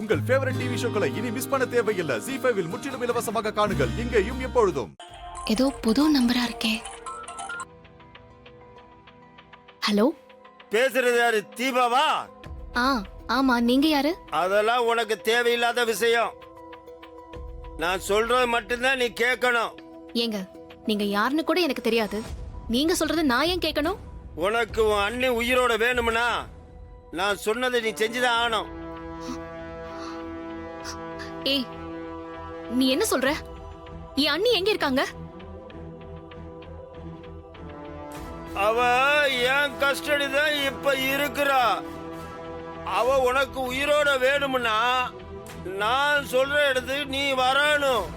உங்கள் favourite TV ஷோக்களை இனி miss பண்ண தேவையில்லை. ZEE5 இல் முற்றிலும் இலவசமாக காணுங்கள். இங்கேயும் எப்பொழுதும். ஏதோ புது நம்பரா இருக்கே. ஹலோ, பேசுறது யாரு? தீபாவா? ஆமா, நீங்க யாரு? அதெல்லாம் உனக்கு தேவையில்லாத விஷயம். நான் சொல்றது மட்டும்தான் நீ கேட்கணும். ஏங்க, நீங்க யாருன்னு கூட எனக்கு தெரியாது. நீங்க சொல்றது நான் ஏன் கேட்கணும்? உனக்கு உன் அண்ணி உயிரோட வேணும்னா நான் சொன்னதை நீ செஞ்சுதான் ஆகணும். ஏய், நீ என்ன சொல்ற? என் அண்ணி எங்க இருக்காங்க? அவ என் கஸ்டடி தான் இப்ப இருக்கிறா. அவ உனக்கு உயிரோட வேணும்னா நான் சொல்ற இடத்துக்கு நீ வரணும்.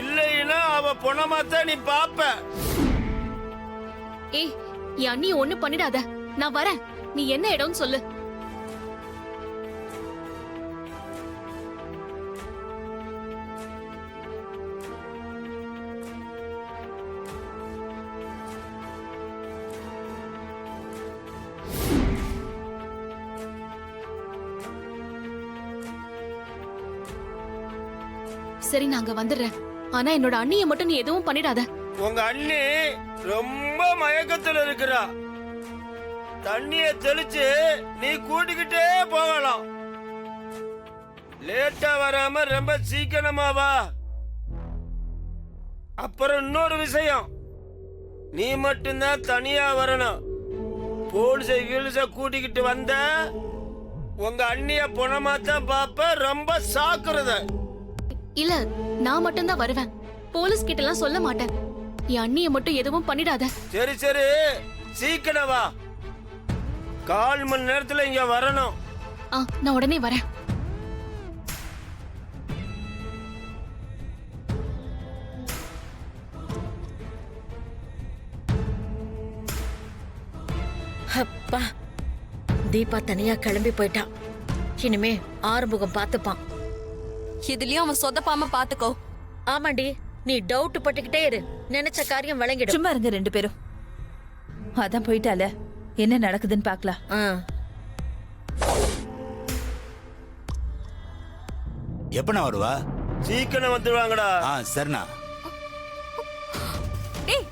இல்லைன்னா அவ பொணமாத்தான் நீ பாப்ப. ஏய், என் அண்ணிய ஒண்ணு பண்ணிடாத. நான் வரேன். நீ என்ன இடம்னு சொல்லு. சரி, நாங்க வந்துடுறேன். ஆனா என்னோட அண்ணிய மட்டும் நீ எதுவும் பண்ணிடாத. உங்க அண்ணி ரொம்ப மயக்கத்துல இருக்கிறா. தண்ணிய தெளிச்சு நீ கூட்டிக்கிட்டே போகலாம். லேட்டா வராம ரொம்ப சீக்கிரமா வா. அப்புறம் இன்னொரு விஷயம், நீ மட்டும்தான் தனியா வரணும். போலீஸ கூட்டிக்கிட்டு வந்த உங்க அண்ணிய பொணமாத்தான் பாப்ப. ரொம்ப சாக்குறத. இல்ல, நான் மட்டும் தான் வருவேன். போலீஸ் கிட்ட எல்லாம் சொல்ல மாட்டேன். என் அண்ணிய மட்டும் எதுவும் பண்ணிடாத. சரி சரி, சீக்கிரம் வா. 1/4 மணி நேரத்துல இங்க வரணும். நான் உடனே வரேன். அப்பா, தீபா தனியா கிளம்பி போயிட்டான். இனிமே ஆறுமுகம் பாத்துப்பான். இதுலயும் அவன் சொதப்பாம பாத்துக்கோ. ஆமாண்டி, நீ டவுட் பட்டுக்கிட்டே இரு. நினைச்ச காரியம் விளங்கிடும். சும்மா இருங்க 2 பேரும். அதான் போயிட்டால, என்ன நடக்குதுன்னு பாக்கலாம். எப்பண்ணா வருவா? சீக்கிரம் வந்துடுவாங்கடா. சரிண்ணா. ஏய்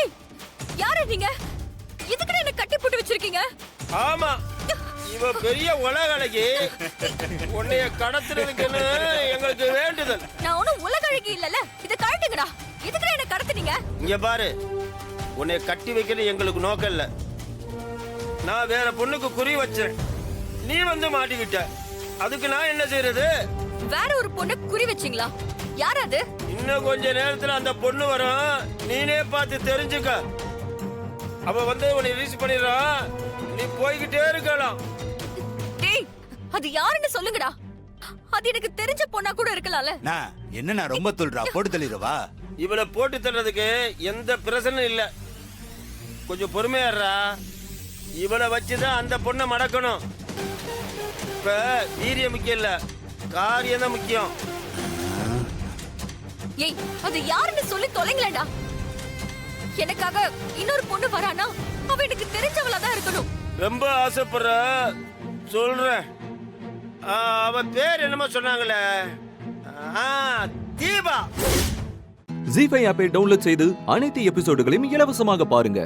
ஏய், யாரு நீங்க? இதுக்கு என்ன கட்டி போட்டு வச்சிருக்கீங்க? ஆமா, இவ பெரிய உலகழகி. உன்னைய கடத்துறதுக்குன்னு எங்களுக்கு வேண்டுதல். நான் ஒன்னும் உலகழகி இல்லல. இத கழட்டுங்கடா. இதுக்கு என்ன கடத்துனீங்க? இங்க பாரு, உன்னைய கட்டி வைக்கிறது எங்களுக்கு நோக்கம் இல்ல. நான் வேற பொண்ணுக்கு குறி வச்சேன். நீ வந்து மாட்டிக்கிட்ட. அதுக்கு நான் என்ன செய்யறது? வேற ஒரு பொண்ணு குறி வச்சீங்களா? யார் அது? இன்னும் கொஞ்ச நேரத்துல அந்த பொண்ணு வரும். நீனே பார்த்து தெரிஞ்சுக்க. அவ வந்து உன்னை ரீச் பண்ணிடுறா. நீ போய்கிட்டே இருக்கலாம். டேய், அது யாருன்னு சொல்லுங்கடா. அது எனக்கு தெரிஞ்ச பொண்ணா கூட இருக்கலாம்ல. என்னண்ணா ரொம்ப சொல்றா? போட்டு தள்ளிடுவா. இவளை போட்டு தள்ளுறதுக்கு எந்த பிரச்சனையும் இல்ல. கொஞ்சம் பொறுமையாடுறா. இவளை வச்சுதான் அந்த பொண்ணை மடக்கணும். இப்ப வீரியம் முக்கியம் இல்ல, காரியம் தான் முக்கியம். ஏய், அது யாருன்னு சொல்லி தொலைங்களேடா. எனக்காக இன்னொரு பொண்ணு வரானா அவ எனக்கு தெரிஞ்சவளா தான் இருக்கணும். ரொம்ப ஆசைப்படுற, சொல்றேன். அவ பேர் என்னமோ சொன்னாங்களே, தீபா. ZEE5 ஆப்பை டவுன்லோட் செய்து அனைத்து எபிசோடுகளையும் இலவசமாக பாருங்க.